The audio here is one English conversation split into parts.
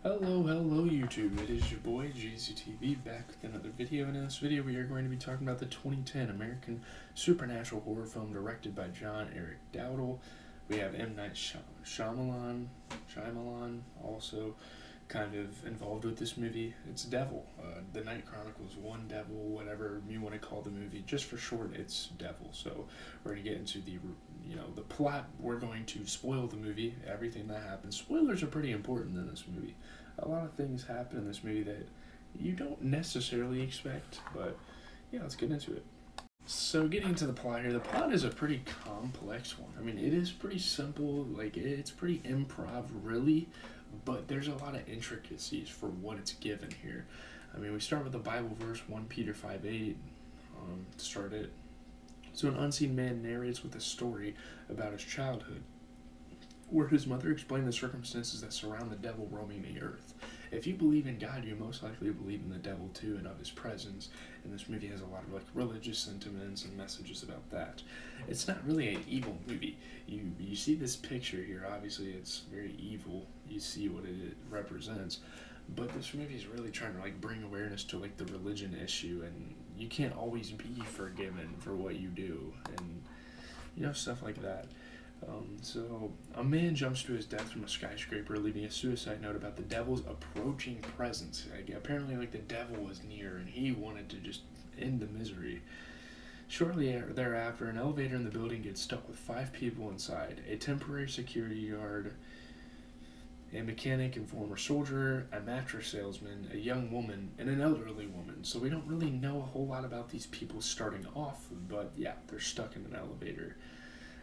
Hello YouTube, it is your boy JZTV back with another video, and in this video we are going to be talking about the 2010 American supernatural horror film directed by John Eric Dowdle. We have M. Night Shyamalan also kind of involved with this movie. It's Devil, The Night Chronicles, One Devil, whatever you want to call the movie. Just for short, it's Devil. So we're going to get into the plot. We're going to spoil the movie, everything that happens. Spoilers are pretty important in this movie. A lot of things happen in this movie that you don't necessarily expect, but yeah, let's get into it. So getting into the plot here, the plot is a pretty complex one. I mean, it is pretty simple, it's pretty improv, really, but there's a lot of intricacies for what it's given here. I mean, we start with the Bible verse, 1 Peter 5:8, to start it. So an unseen man narrates with a story about his childhood, where his mother explained the circumstances that surround the devil roaming the earth. If you believe in God, you most likely believe in the devil too and of his presence, and this movie has a lot of religious sentiments and messages about that. It's not really an evil movie. You see this picture here, obviously it's very evil. You see what it represents. But this movie is really trying to bring awareness to the religion issue, and you can't always be forgiven for what you do, and stuff like that. So a man jumps to his death from a skyscraper, leaving a suicide note about the devil's approaching presence. Apparently, the devil was near, and he wanted to just end the misery. Shortly thereafter, an elevator in the building gets stuck with 5 people inside: a temporary security guard, a mechanic and former soldier, a mattress salesman, a young woman, and an elderly woman. So we don't really know a whole lot about these people starting off, but yeah, they're stuck in an elevator.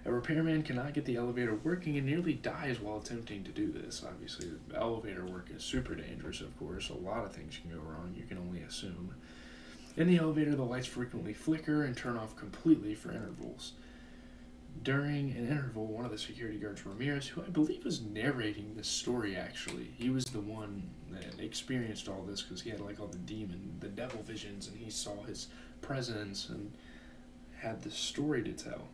A repairman cannot get the elevator working and nearly dies while attempting to do this. Obviously, the elevator work is super dangerous, of course. A lot of things can go wrong, you can only assume. In the elevator, the lights frequently flicker and turn off completely for intervals. During an interval, one of the security guards, Ramirez, who I believe was narrating this story actually, he was the one that experienced all this because he had all the devil visions, and he saw his presence and had this story to tell.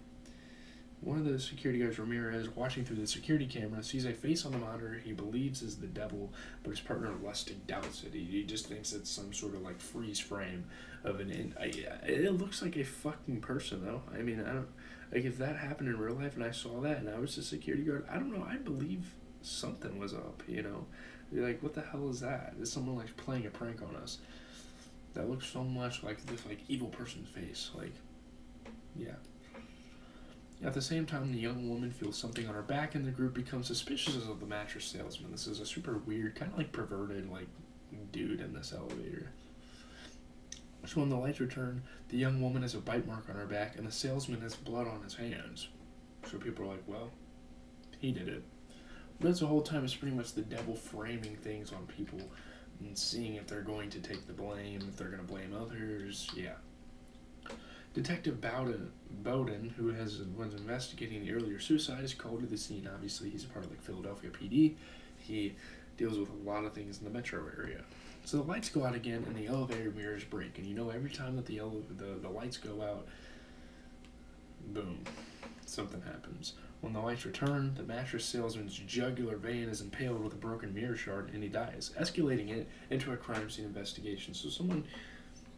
One of the security guards, Ramirez, watching through the security camera, sees a face on the monitor he believes is the devil, but his partner Lustig doubts it. He just thinks it's some sort of freeze frame of it looks like a fucking person though. I mean, I don't if that happened in real life and I saw that and I was a security guard, I don't know. I believe something was up. You're what the hell is that? Is someone playing a prank on us? That looks so much like this evil person's face. Yeah. At the same time, the young woman feels something on her back, and the group becomes suspicious of the mattress salesman. This is a super weird, kind of perverted, dude in this elevator. So when the lights return, the young woman has a bite mark on her back, and the salesman has blood on his hands. So people are well, he did it. But that's the whole time, it's pretty much the devil framing things on people and seeing if they're going to take the blame, if they're going to blame others, yeah. Detective Bowden, who was investigating the earlier suicide, is called to the scene. Obviously, he's a part of Philadelphia PD. He deals with a lot of things in the metro area. So the lights go out again, and the elevator mirrors break. And every time that the lights go out, boom, something happens. When the lights return, the mattress salesman's jugular vein is impaled with a broken mirror shard, and he dies, escalating it into a crime scene investigation. So someone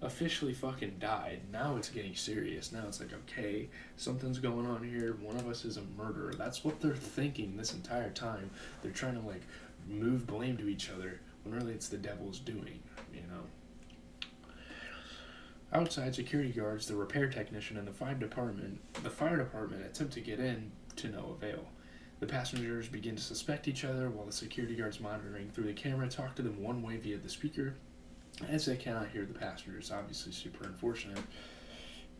officially fucking died. Now it's getting serious. Now it's okay, something's going on here. One of us is a murderer. That's what they're thinking this entire time. They're trying to move blame to each other when really it's the devil's doing, Outside, security guards, the repair technician, and the fire department attempt to get in to no avail. The passengers begin to suspect each other while the security guards monitoring through the camera talk to them one way via the speaker, as they cannot hear the passengers. Obviously super unfortunate,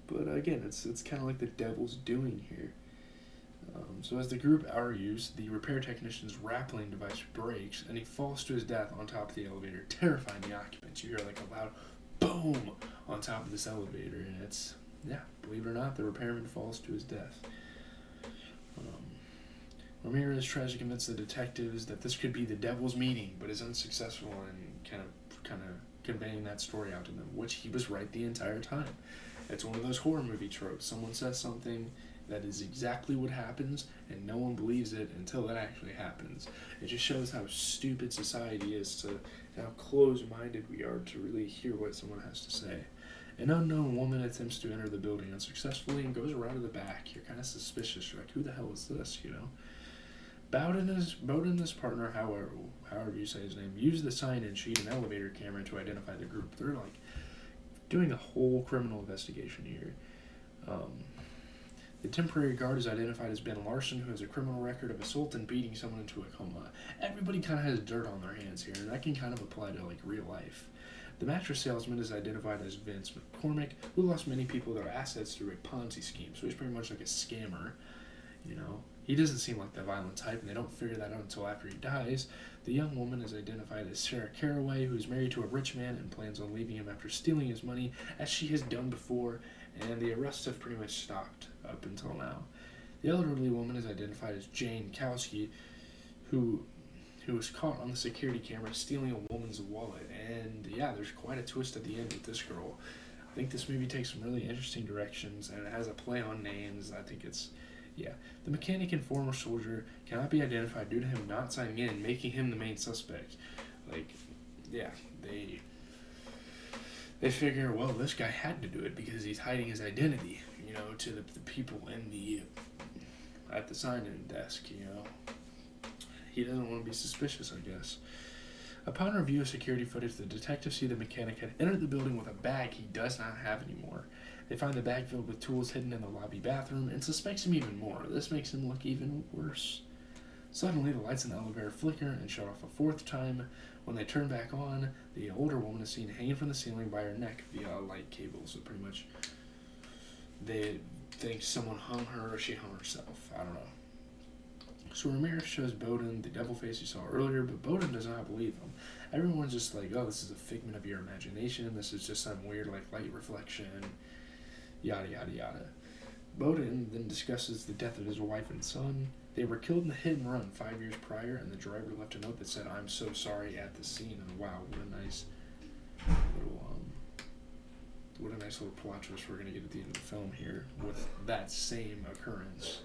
but again, it's kind of the devil's doing here. So as the group argues, the repair technician's rappelling device breaks, and he falls to his death on top of the elevator, terrifying the occupants. You hear a loud boom on top of this elevator, and it's, believe it or not, the repairman falls to his death. Ramirez tries to convince the detectives that this could be the devil's meeting, but is unsuccessful in kind of conveying that story out to them, which he was right the entire time. It's one of those horror movie tropes. Someone says something, that is exactly what happens, and no one believes it until it actually happens. It just shows how stupid society is, to how closed-minded we are to really hear what someone has to say. An unknown woman attempts to enter the building unsuccessfully and goes around to the back. You're kind of suspicious. You're like, who the hell is this, you know? Bowden and his partner, however you say his name, use the sign-in sheet and elevator camera to identify the group. They're like doing a whole criminal investigation here. The temporary guard is identified as Ben Larson, who has a criminal record of assault and beating someone into a coma. Everybody kind of has dirt on their hands here, and that can kind of apply to like real life. The mattress salesman is identified as Vince McCormick, who lost many people their assets through a Ponzi scheme, so he's pretty much like a scammer, you know. He doesn't seem like the violent type, and they don't figure that out until after he dies. The young woman is identified as Sarah Caraway, who is married to a rich man and plans on leaving him after stealing his money, as she has done before, and the arrests have pretty much stopped up until now. The elderly woman is identified as Jane Kowski, who was caught on the security camera stealing a woman's wallet. And yeah, there's quite a twist at the end with this girl. I think this movie takes some really interesting directions, and it has a play on names. I think it's, yeah. The mechanic and former soldier cannot be identified due to him not signing in, making him the main suspect. Like, yeah, they figure, well, this guy had to do it because he's hiding his identity, you know, to the people at the sign-in desk, you know. He doesn't want to be suspicious, I guess. Upon review of security footage, the detectives see the mechanic had entered the building with a bag he does not have anymore. They find the bag filled with tools hidden in the lobby bathroom and suspects him even more. This makes him look even worse. Suddenly, the lights in the elevator flicker and shut off a fourth time. When they turn back on, the older woman is seen hanging from the ceiling by her neck via a light cable. So pretty much, they think someone hung her or she hung herself. I don't know. So Ramirez shows Bowden the devil face he saw earlier, but Bowden does not believe him. Everyone's just like, oh, this is a figment of your imagination. This is just some weird like light reflection. Yada, yada, yada. Bowden then discusses the death of his wife and son. They were killed in the hit and run 5 years prior, and the driver left a note that said, I'm so sorry at the scene. And wow, what a nice little plot twist we're going to get at the end of the film here with that same occurrence.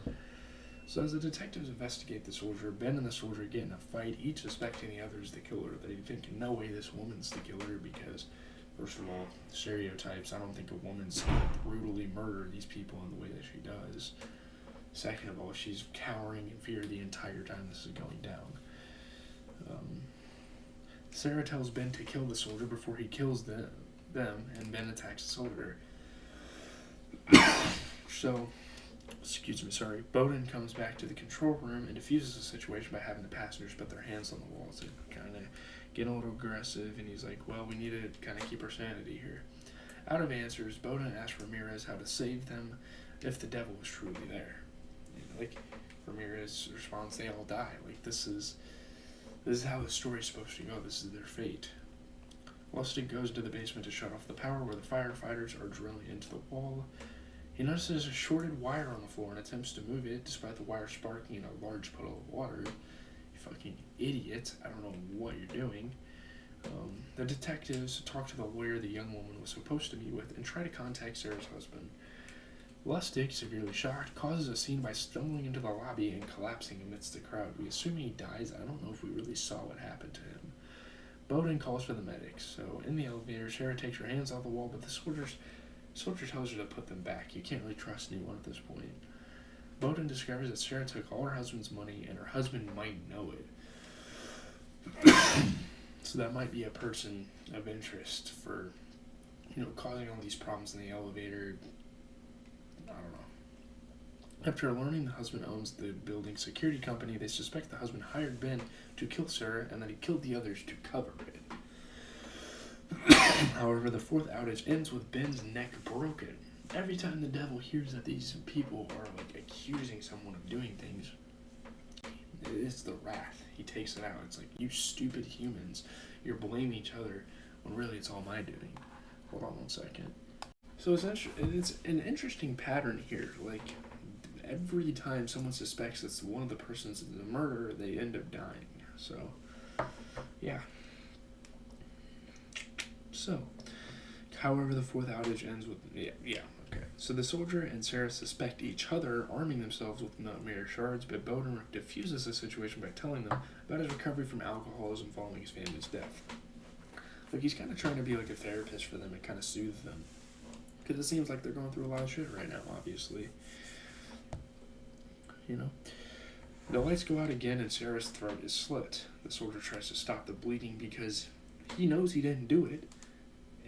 So as the detectives investigate the soldier, Ben and the soldier get in a fight, each suspecting the other is the killer. They think, no way this woman's the killer because, first of all, stereotypes. I don't think a woman's going to brutally murder these people in the way that she does. Second of all, she's cowering in fear the entire time this is going down. Sarah tells Ben to kill the soldier before he kills them, and Ben attacks the soldier. Bowden comes back to the control room and diffuses the situation by having the passengers put their hands on the walls and kind of get a little aggressive, and he's like, well, we need to kind of keep our sanity here. Out of answers, Bowden asks Ramirez how to save them if the devil was truly there. You know, like, Ramirez responds, they all die. Like, this is how the story's supposed to go. This is their fate. Lustig goes to the basement to shut off the power where the firefighters are drilling into the wall. He notices a shorted wire on the floor and attempts to move it, despite the wire sparking in a large puddle of water. You fucking idiot. I don't know what you're doing. The detectives talk to the lawyer the young woman was supposed to meet with and try to contact Sarah's husband. Lustig, severely shocked, causes a scene by stumbling into the lobby and collapsing amidst the crowd. We assume he dies. I don't know if we really saw what happened to him. Bowden calls for the medics. So in the elevator, Sarah takes her hands off the wall, but the soldier tells her to put them back. You can't really trust anyone at this point. Bowden discovers that Sarah took all her husband's money and her husband might know it. So that might be a person of interest for, causing all these problems in the elevator. I don't know. After learning the husband owns the building security company, they suspect the husband hired Ben to kill Sarah and that he killed the others to cover it. However, the fourth outage ends with Ben's neck broken. Every time the devil hears that these people are accusing someone of doing things, it's the wrath. He takes it out. It's like, you stupid humans, you're blaming each other when really it's all my doing. Hold on one second. So it's an interesting pattern here. Like, every time someone suspects that one of the persons is the murderer, they end up dying. So, yeah. So, However, the fourth outage ends with okay. So the soldier and Sarah suspect each other arming themselves with nightmare shards, but Bowden diffuses the situation by telling them about his recovery from alcoholism following his family's death. Like, he's kind of trying to be like a therapist for them and kind of soothe them, because it seems like they're going through a lot of shit right now. Obviously, you know. The lights go out again and Sarah's throat is slit. The soldier tries to stop the bleeding because he knows he didn't do it,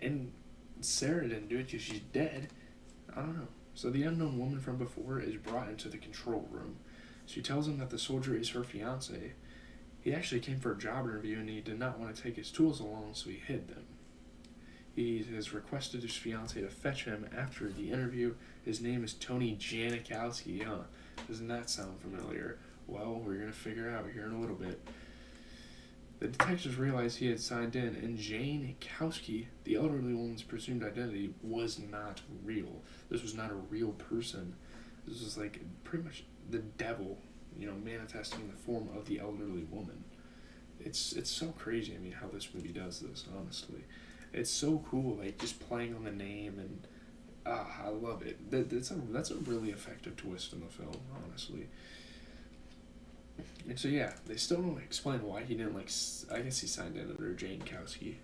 and Sarah didn't do it because she's dead. I don't know. So the unknown woman from before is brought into the control room. She tells him that the soldier is her fiance. He actually came for a job interview and he did not want to take his tools along, so he hid them. He has requested his fiance to fetch him after the interview. His name is Tony Janikowski, huh? Doesn't that sound familiar? Well, we're going to figure out here in a little bit. The detectives realized he had signed in, and Jane Kowski, the elderly woman's presumed identity, was not real. This was not a real person. This was like pretty much the devil, manifesting the form of the elderly woman. It's so crazy, how this movie does this, honestly. It's so cool, like, just playing on the name, and I love it. That's a really effective twist in the film, honestly. And so, yeah, they still don't explain why he didn't, I guess he signed in under Jane Kowski.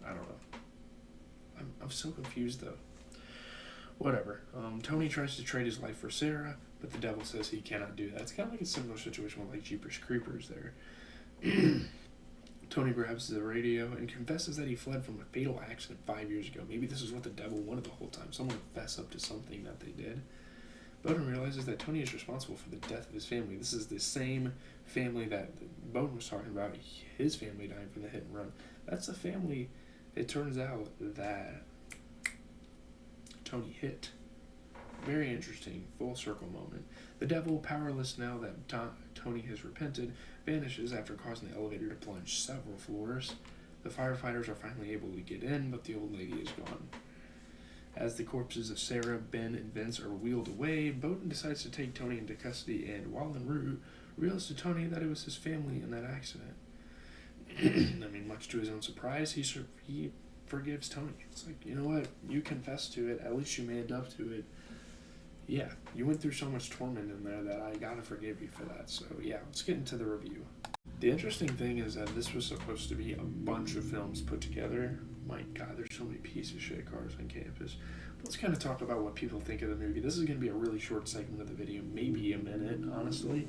I don't know. I'm so confused, though. Whatever. Tony tries to trade his life for Sarah, but the devil says he cannot do that. It's kind of like a similar situation with, Jeepers Creepers there. Tony grabs the radio and confesses that he fled from a fatal accident 5 years ago. Maybe this is what the devil wanted the whole time. Someone fess up to something that they did. Bowden realizes that Tony is responsible for the death of his family. This is the same family that Bowden was talking about, his family dying from the hit and run. That's the family, it turns out, that Tony hit. Very interesting, full circle moment. The devil, powerless now that Tony has repented, vanishes after causing the elevator to plunge several floors. The firefighters are finally able to get in, but the old lady is gone. As the corpses of Sarah, Ben, and Vince are wheeled away, Bowden decides to take Tony into custody, and while en route, reveals to Tony that it was his family in that accident. Much to his own surprise, he forgives Tony. It's like, you know what? You confessed to it. At least you manned up to it. Yeah, you went through so much torment in there that I gotta forgive you for that. So yeah, let's get into the review. The interesting thing is that this was supposed to be a bunch of films put together. My God, there's so many pieces of shit cars on campus. But let's kind of talk about what people think of the movie. This is going to be a really short segment of the video, maybe a minute, honestly.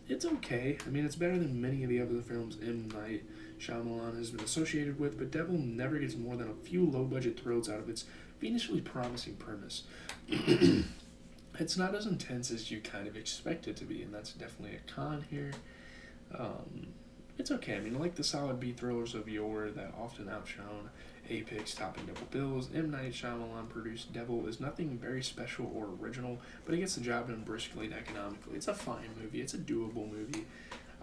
It's okay. It's better than many of the other films M. Night Shyamalan has been associated with, but Devil never gets more than a few low-budget thrills out of its fiendishly promising premise. It's not as intense as you kind of expect it to be, and that's definitely a con here. It's okay. Like the solid B thrillers of yore that often outshone Apex topping double bills, M. Night Shyamalan produced Devil is nothing very special or original, but it gets the job done briskly and economically. It's a fine movie. It's a doable movie.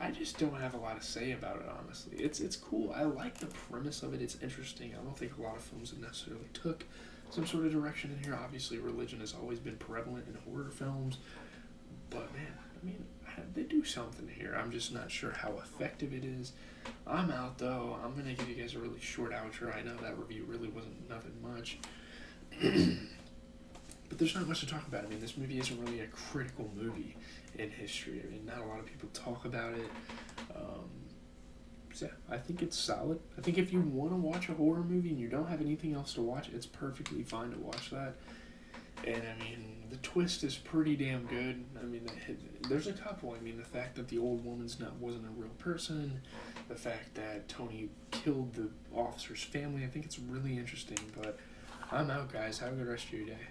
I just don't have a lot to say about it, honestly. It's cool. I like the premise of it. It's interesting. I don't think a lot of films have necessarily took some sort of direction in here. Obviously, religion has always been prevalent in horror films, but man, they do something here. I'm just not sure how effective it is. I'm out, though. I'm going to give you guys a really short outro. I know that review really wasn't nothing much. But there's not much to talk about. This movie isn't really a critical movie in history. Not a lot of people talk about it. So yeah, I think it's solid. I think if you want to watch a horror movie and you don't have anything else to watch, it's perfectly fine to watch that. And the twist is pretty damn good. There's a couple. The fact that the old woman's wasn't a real person, the fact that Tony killed the officer's family, I think it's really interesting. But I'm out, guys. Have a good rest of your day.